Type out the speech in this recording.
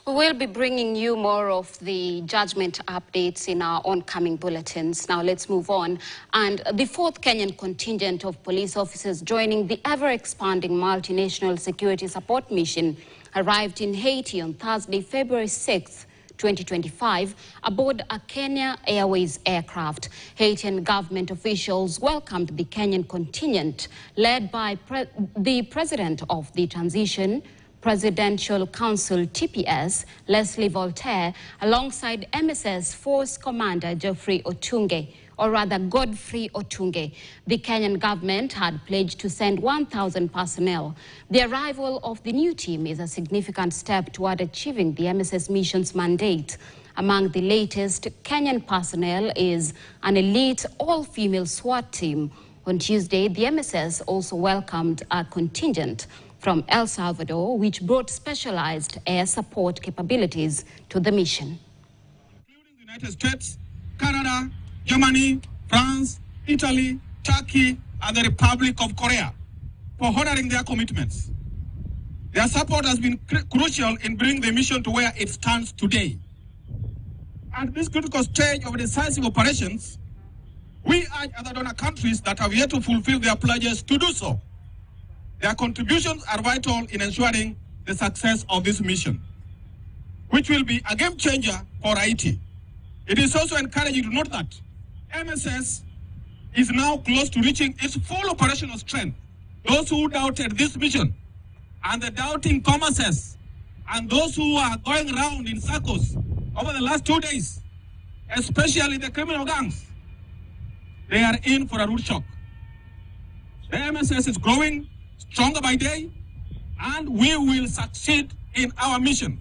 We will be bringing you more of the judgment updates in our oncoming bulletins. Now let's move on. And the fourth Kenyan contingent of police officers joining the ever-expanding multinational security support mission arrived in Haiti on Thursday, February 6th, 2025, aboard a Kenya Airways aircraft. Haitian government officials welcomed the Kenyan contingent, led by the president of the Transition Presidential Council TPS, Leslie Voltaire, alongside MSS Force Commander Godfrey Otunge. The Kenyan government had pledged to send 1,000 personnel. The arrival of the new team is a significant step toward achieving the MSS mission's mandate. Among the latest Kenyan personnel is an elite all-female SWAT team. On Tuesday, the MSS also welcomed a contingent from El Salvador, which brought specialized air support capabilities to the mission. Including the United States, Canada, Germany, France, Italy, Turkey, and the Republic of Korea for honoring their commitments. Their support has been crucial in bringing the mission to where it stands today. At this critical stage of decisive operations, we urge other donor countries that have yet to fulfill their pledges to do so. Their contributions are vital in ensuring the success of this mission, which will be a game changer for Haiti. It is also encouraging to note that MSS is now close to reaching its full operational strength. Those who doubted this mission and the doubting Commerces and those who are going around in circles over the last 2 days, especially the criminal gangs, they are in for a rude shock. The MSS is growing stronger by day, and we will succeed in our mission.